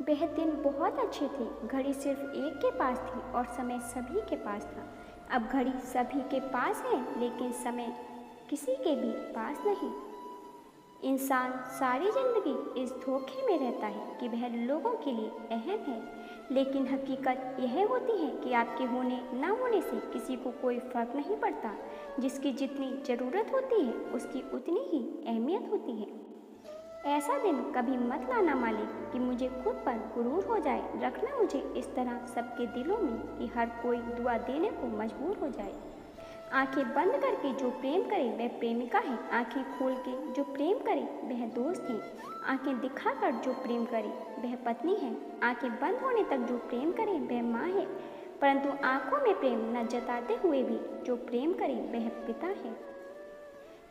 वह दिन बहुत अच्छे थे। घड़ी सिर्फ एक के पास थी और समय सभी के पास था। अब घड़ी सभी के पास है लेकिन समय किसी के भी पास नहीं। इंसान सारी जिंदगी इस धोखे में रहता है कि वह लोगों के लिए अहम है, लेकिन हकीकत यह होती है कि आपके होने ना होने से किसी को कोई फर्क नहीं पड़ता। जिसकी जितनी ज़रूरत होती है उसकी उतनी ही अहमियत होती है। ऐसा दिन कभी मत लाना मालिक कि मुझे खुद पर गुरूर हो जाए। रखना मुझे इस तरह सबके दिलों में कि हर कोई दुआ देने को मजबूर हो जाए। आंखें बंद करके जो प्रेम करे वह प्रेमिका है। आंखें खोल के जो प्रेम करे वह दोस्त है। आंखें दिखाकर जो प्रेम करे वह पत्नी है। आंखें बंद होने तक जो प्रेम करे वह माँ है। परंतु आंखों में प्रेम न जताते हुए भी जो प्रेम करे वह पिता है।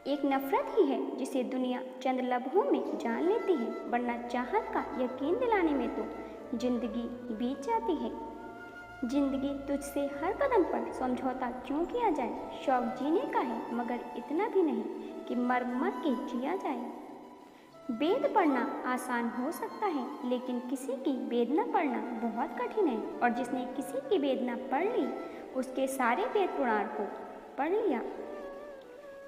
एक नफरत ही है जिसे दुनिया चंद लम्हों में जान लेती है, वरना चाहत का यकीन दिलाने में तो जिंदगी बीत जाती है। जिंदगी तुझसे हर कदम पर समझौता क्यों किया जाए। शौक जीने का है मगर इतना भी नहीं कि मर मर के जिया जाए। वेद पढ़ना आसान हो सकता है लेकिन किसी की वेदना पढ़ना बहुत कठिन है, और जिसने किसी की वेदना पढ़ ली उसके सारे वेद पुराण को पढ़ लिया।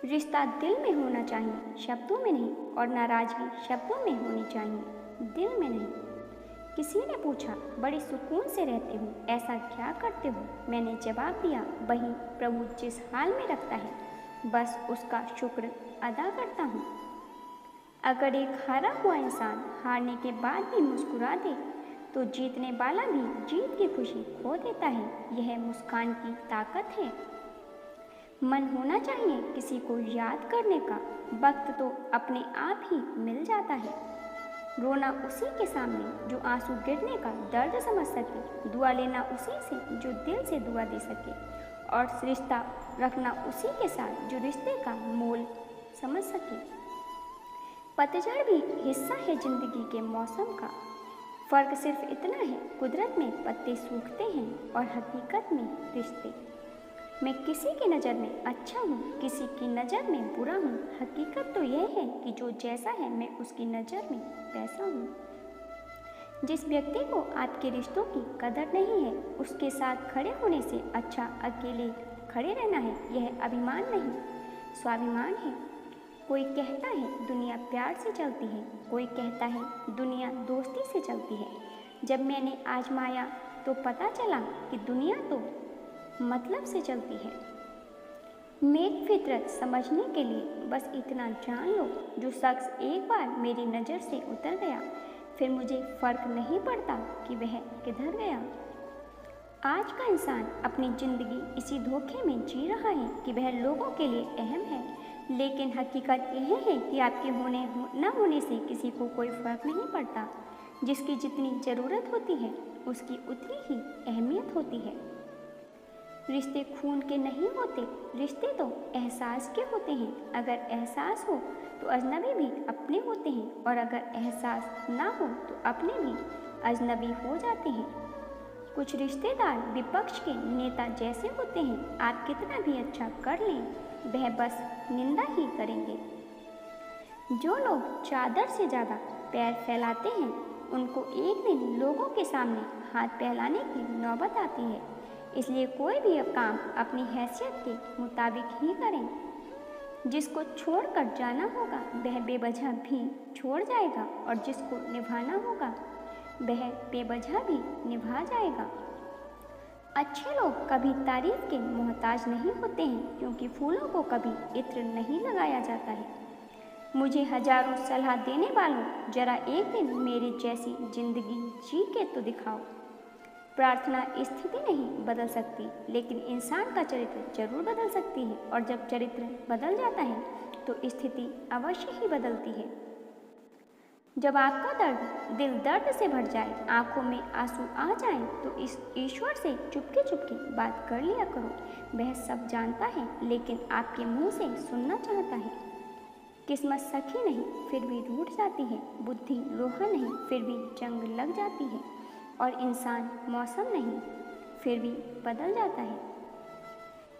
रिश्ता दिल में होना चाहिए, शब्दों में नहीं, और नाराजगी शब्दों में होनी चाहिए, दिल में नहीं। किसी ने पूछा, बड़े सुकून से रहते हो, ऐसा क्या करते हो? मैंने जवाब दिया, वही प्रभु जिस हाल में रखता है बस उसका शुक्र अदा करता हूँ। अगर एक हारा हुआ इंसान हारने के बाद भी मुस्कुरा दे तो जीतने वाला भी जीत की खुशी खो देता है। यह मुस्कान की ताकत है। मन होना चाहिए किसी को याद करने का, वक्त तो अपने आप ही मिल जाता है। रोना उसी के सामने जो आंसू गिरने का दर्द समझ सके, दुआ लेना उसी से जो दिल से दुआ दे सके, और रिश्ता रखना उसी के साथ जो रिश्ते का मोल समझ सके। पतझड़ भी हिस्सा है जिंदगी के मौसम का। फर्क सिर्फ इतना है, कुदरत में पत्ते सूखते हैं और हकीकत में रिश्ते। मैं किसी की नज़र में अच्छा हूँ, किसी की नज़र में बुरा हूँ। हकीकत तो यह है कि जो जैसा है मैं उसकी नज़र में वैसा हूँ। जिस व्यक्ति को आपके रिश्तों की कदर नहीं है उसके साथ खड़े होने से अच्छा अकेले खड़े रहना है। यह अभिमान नहीं, स्वाभिमान है। कोई कहता है दुनिया प्यार से चलती है, कोई कहता है दुनिया दोस्ती से चलती है। जब मैंने आजमाया तो पता चला कि दुनिया तो मतलब से चलती है। नेक फितरत समझने के लिए बस इतना जान लो, जो शख्स एक बार मेरी नज़र से उतर गया फिर मुझे फ़र्क नहीं पड़ता कि वह किधर गया। आज का इंसान अपनी ज़िंदगी इसी धोखे में जी रहा है कि वह लोगों के लिए अहम है, लेकिन हकीकत यह है कि आपके होने न होने से किसी को कोई फ़र्क नहीं पड़ता। जिसकी जितनी ज़रूरत होती है उसकी उतनी ही अहमियत होती है। रिश्ते खून के नहीं होते, रिश्ते तो एहसास के होते हैं। अगर एहसास हो तो अजनबी भी अपने होते हैं, और अगर एहसास ना हो तो अपने भी अजनबी हो जाते हैं। कुछ रिश्तेदार विपक्ष के नेता जैसे होते हैं, आप कितना भी अच्छा कर लें वह बस निंदा ही करेंगे। जो लोग चादर से ज़्यादा पैर फैलाते हैं उनको एक दिन लोगों के सामने हाथ फैलाने की नौबत आती है। इसलिए कोई भी काम अपनी हैसियत के मुताबिक ही करें। जिसको छोड़कर जाना होगा वह बेवजह भी छोड़ जाएगा, और जिसको निभाना होगा वह बेवजह भी निभा जाएगा। अच्छे लोग कभी तारीफ के मोहताज नहीं होते हैं, क्योंकि फूलों को कभी इत्र नहीं लगाया जाता है। मुझे हजारों सलाह देने वालों, जरा एक दिन मेरी जैसी जिंदगी जी के तो दिखाओ। प्रार्थना स्थिति नहीं बदल सकती, लेकिन इंसान का चरित्र जरूर बदल सकती है, और जब चरित्र बदल जाता है तो स्थिति अवश्य ही बदलती है। जब आपका दिल दर्द से भर जाए, आंखों में आंसू आ जाएं, तो इस ईश्वर से चुपके चुपके बात कर लिया करो। वह सब जानता है लेकिन आपके मुंह से सुनना चाहता है। किस्मत सखी नहीं फिर भी रूठ जाती है, बुद्धि लोहा नहीं फिर भी जंग लग जाती है, और इंसान मौसम नहीं फिर भी बदल जाता है।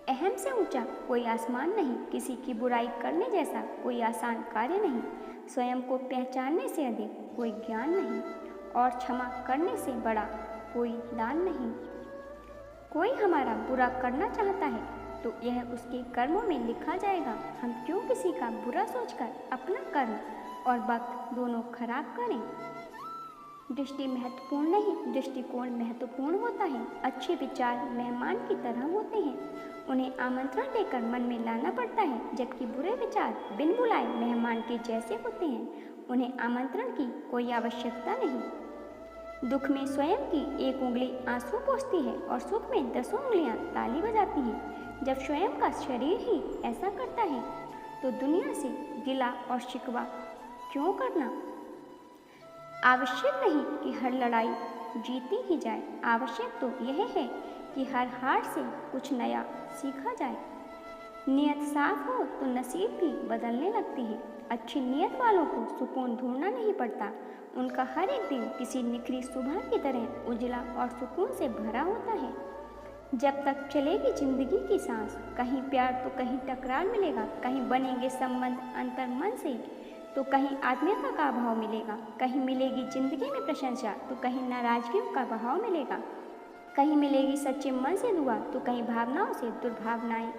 अहम से ऊंचा कोई आसमान नहीं, किसी की बुराई करने जैसा कोई आसान कार्य नहीं, स्वयं को पहचानने से अधिक कोई ज्ञान नहीं, और क्षमा करने से बड़ा कोई दान नहीं। कोई हमारा बुरा करना चाहता है तो यह उसके कर्मों में लिखा जाएगा। हम क्यों किसी का बुरा सोचकर अपना कर्म और वक्त दोनों खराब करें। दृष्टि महत्वपूर्ण नहीं, दृष्टिकोण महत्वपूर्ण होता है। अच्छे विचार मेहमान की तरह होते हैं, उन्हें आमंत्रण देकर मन में लाना पड़ता है, जबकि बुरे विचार बिन बुलाए मेहमान के जैसे होते हैं, उन्हें आमंत्रण की कोई आवश्यकता नहीं। दुख में स्वयं की एक उंगली आंसू पोंछती है और सुख में 10 उंगलियां ताली बजाती हैं। जब स्वयं का शरीर ही ऐसा करता है तो दुनिया से गिला और शिकवा क्यों करना। आवश्यक नहीं कि हर लड़ाई जीती ही जाए, आवश्यक तो यह है कि हर हार से कुछ नया सीखा जाए। नियत साफ हो तो नसीब भी बदलने लगती है। अच्छी नियत वालों को सुकून ढूंढना नहीं पड़ता, उनका हर एक दिन किसी निखरी सुबह की तरह उजला और सुकून से भरा होता है। जब तक चलेगी जिंदगी की सांस, कहीं प्यार तो कहीं टकरार मिलेगा, कहीं बनेंगे संबंध अंतर्मन से तो कहीं आत्मीयता का अभाव मिलेगा, कहीं मिलेगी जिंदगी में प्रशंसा तो कहीं नाराजगियों का बहाव मिलेगा, कहीं मिलेगी सच्चे मन से दुआ तो कहीं भावनाओं से दुर्भावनाएं,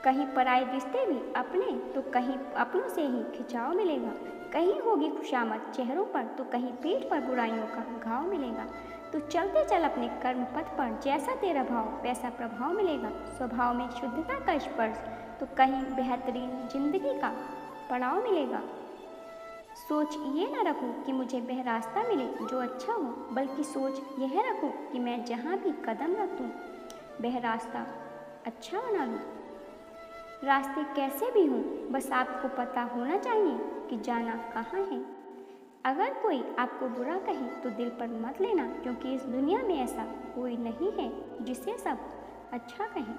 कहीं पराए रिश्ते भी अपने तो कहीं अपनों से ही खिंचाव मिलेगा, कहीं होगी खुशामद चेहरों पर तो कहीं पीठ पर बुराइयों का घाव मिलेगा। तो चलते चल अपने कर्म पथ पर, जैसा तेरा भाव वैसा प्रभाव मिलेगा। स्वभाव में शुद्धता का स्पर्श तो कहीं बेहतरीन जिंदगी का पड़ाव मिलेगा। सोच ये न रखो कि मुझे वह रास्ता मिले जो अच्छा हो, बल्कि सोच यह रखो कि मैं जहाँ भी कदम रखूं वह रास्ता अच्छा बना लूँ। रास्ते कैसे भी हों, बस आपको पता होना चाहिए कि जाना कहाँ है। अगर कोई आपको बुरा कहे तो दिल पर मत लेना, क्योंकि इस दुनिया में ऐसा कोई नहीं है जिसे सब अच्छा कहें।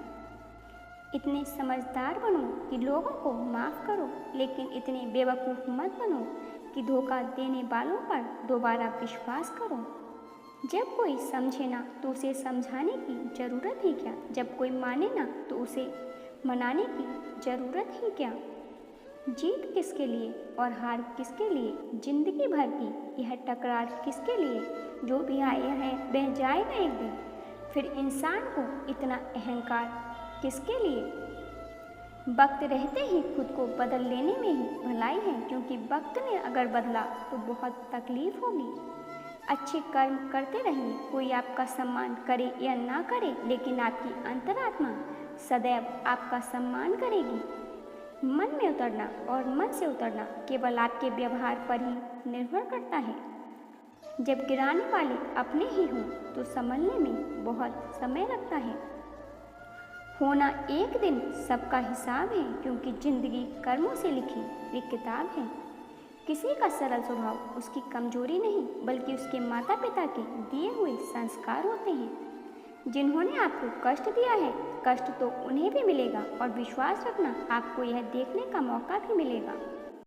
इतने समझदार बनो कि लोगों को माफ़ करो, लेकिन इतने बेवकूफ़ मत बनो कि धोखा देने वालों पर दोबारा विश्वास करो। जब कोई समझे ना तो उसे समझाने की ज़रूरत ही क्या, जब कोई माने ना तो उसे मनाने की ज़रूरत ही क्या। जीत किसके लिए और हार किसके लिए, जिंदगी भर की यह टकरार किसके लिए। जो भी आया है वह जाएगा एक दिन, फिर इंसान को इतना अहंकार किसके लिए। वक्त रहते ही खुद को बदल लेने में ही भलाई है, क्योंकि वक्त ने अगर बदला तो बहुत तकलीफ होगी। अच्छे कर्म करते रहिए, कोई आपका सम्मान करे या ना करे, लेकिन आपकी अंतरात्मा सदैव आपका सम्मान करेगी। मन में उतरना और मन से उतरना केवल आपके व्यवहार पर ही निर्भर करता है। जब गिराने वाले अपने ही हों तो संभलने में बहुत समय लगता है। होना एक दिन सबका हिसाब है, क्योंकि जिंदगी कर्मों से लिखी एक किताब है। किसी का सरल स्वभाव उसकी कमजोरी नहीं, बल्कि उसके माता पिता के दिए हुए संस्कार होते हैं। जिन्होंने आपको कष्ट दिया है, कष्ट तो उन्हें भी मिलेगा, और विश्वास रखना आपको यह देखने का मौका भी मिलेगा